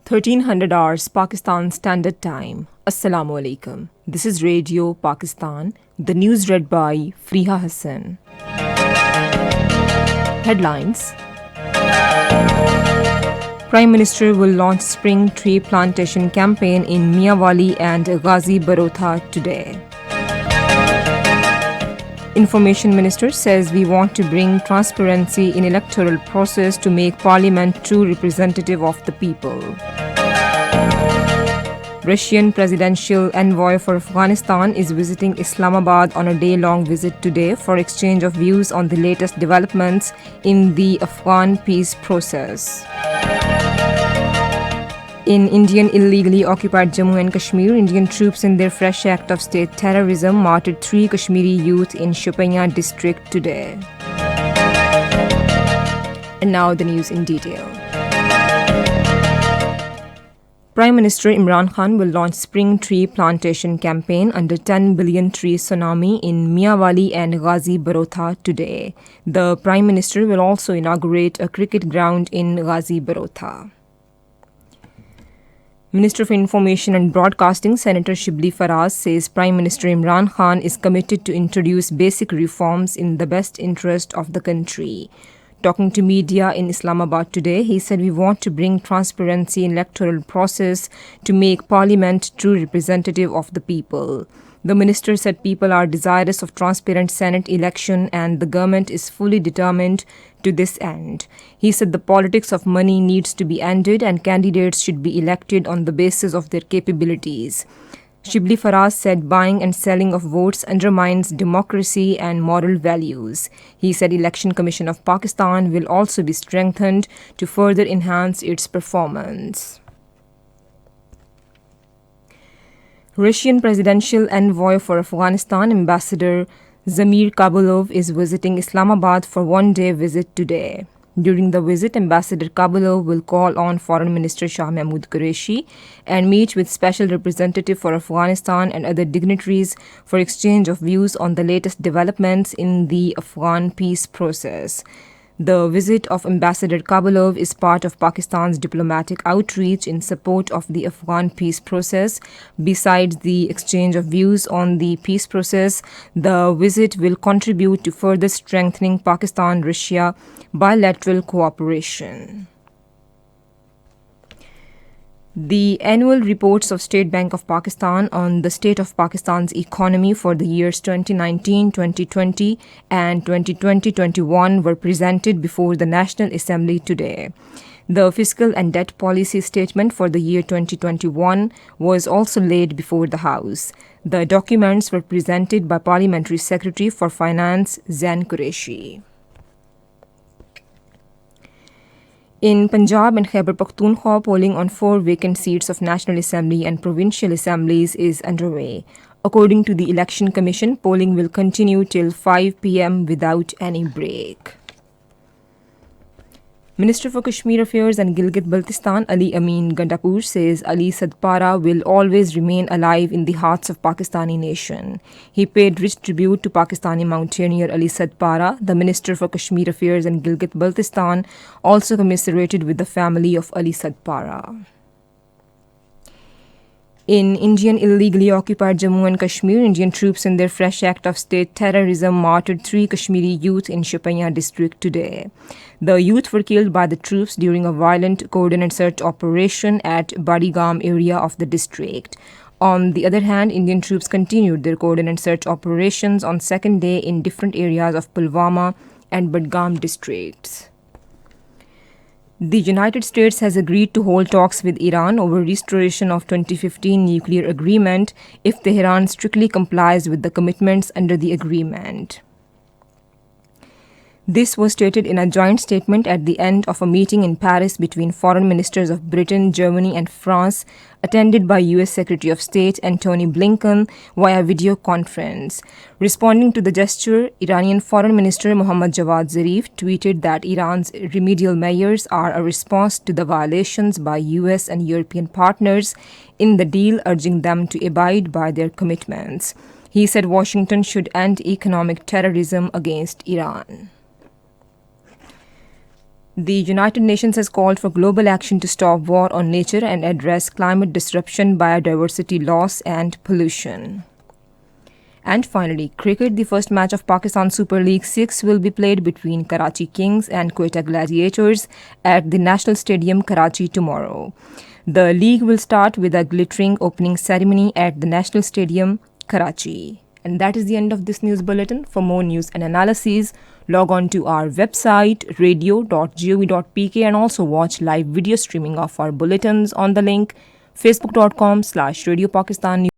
1300 hours Pakistan Standard Time. Assalamu alaikum. This is Radio Pakistan. The news read by Friha Hassan. Headlines. Prime Minister will launch spring tree plantation campaign in Miawali and Ghazi Barotha today. Information Minister says we want to bring transparency in electoral process to make Parliament true representative of the people. Russian presidential envoy for Afghanistan is visiting Islamabad on a day-long visit today for exchange of views on the latest developments in the Afghan peace process. In Indian illegally occupied Jammu and Kashmir, Indian troops in their fresh act of state terrorism martyred 3 Kashmiri youth in Shopania district today. And now the news in detail. Prime Minister Imran Khan will launch spring tree plantation campaign under 10 billion tree tsunami in Miawali and Ghazi Barotha today. The Prime Minister will also inaugurate a cricket ground in Ghazi Barotha. Minister for Information and Broadcasting Senator Shibli Faraz says Prime Minister Imran Khan is committed to introduce basic reforms in the best interest of the country. Talking to media in Islamabad today, he said we want to bring transparency in electoral process to make Parliament true representative of the people. The minister said people are desirous of transparent Senate election and the government is fully determined to this end. He said the politics of money needs to be ended and candidates should be elected on the basis of their capabilities. Shibli Faraz said buying and selling of votes undermines democracy and moral values. He said Election Commission of Pakistan will also be strengthened to further enhance its performance. Russian presidential envoy for Afghanistan, Ambassador Zamir Kabulov, is visiting Islamabad for one-day visit today. During the visit, Ambassador Kabulov will call on Foreign Minister Shah Mahmood Qureshi and meet with Special Representative for Afghanistan and other dignitaries for exchange of views on the latest developments in the Afghan peace process. The visit of Ambassador Kabulov is part of Pakistan's diplomatic outreach in support of the Afghan peace process. Besides the exchange of views on the peace process, the visit will contribute to further strengthening Pakistan-Russia bilateral cooperation. The annual reports of State Bank of Pakistan on the state of Pakistan's economy for the years 2019, 2020 and 2020-21 were presented before the National Assembly today. The fiscal and debt policy statement for the year 2021 was also laid before the House. The documents were presented by Parliamentary Secretary for Finance Zain Qureshi. In Punjab and Khyber Pakhtunkhwa, polling on 4 vacant seats of National Assembly and Provincial Assemblies is underway. According to the Election Commission, polling will continue till 5 p.m. without any break. Minister for Kashmir Affairs and Gilgit-Baltistan Ali Amin Gandapur says Ali Sadpara will always remain alive in the hearts of Pakistani nation. He paid rich tribute to Pakistani mountaineer Ali Sadpara. The Minister for Kashmir Affairs and Gilgit-Baltistan also commiserated with the family of Ali Sadpara. In Indian illegally occupied Jammu and Kashmir, Indian troops in their fresh act of state terrorism martyred 3 Kashmiri youth in Shopania district today. The youth were killed by the troops during a violent coordinated search operation at Badigam area of the district. On the other hand, Indian troops continued their coordinated search operations on second day in different areas of Pulwama and Budgam districts. The United States has agreed to hold talks with Iran over restoration of 2015 nuclear agreement if Tehran strictly complies with the commitments under the agreement. This was stated in a joint statement at the end of a meeting in Paris between foreign ministers of Britain, Germany and France, attended by U.S. Secretary of State Antony Blinken via video conference. Responding to the gesture, Iranian Foreign Minister Mohammad Javad Zarif tweeted that Iran's remedial measures are a response to the violations by U.S. and European partners in the deal, urging them to abide by their commitments. He said Washington should end economic terrorism against Iran. 1300 hours Pakistan Standard Time. Assalamu alaikum. This is Radio Pakistan. The news read by Friha Hassan. Headlines. Prime Minister Imran Khan will launch spring tree plantation campaign in Miawali and Ghazi Barotha today. The Prime Minister will also inaugurate a cricket ground in Ghazi Barotha. The United Nations has called for global action to stop war on nature and address climate disruption, biodiversity loss, and pollution. And finally, cricket, the first match of Pakistan Super League 6 will be played between Karachi Kings and Quetta Gladiators at the National Stadium, Karachi tomorrow. The league will start with a glittering opening ceremony at the National Stadium, Karachi. And that is the end of this news bulletin. For more news and analyses, log on to our website radio.gov.pk and also watch live video streaming of our bulletins on the link facebook.com/Radio Pakistan News.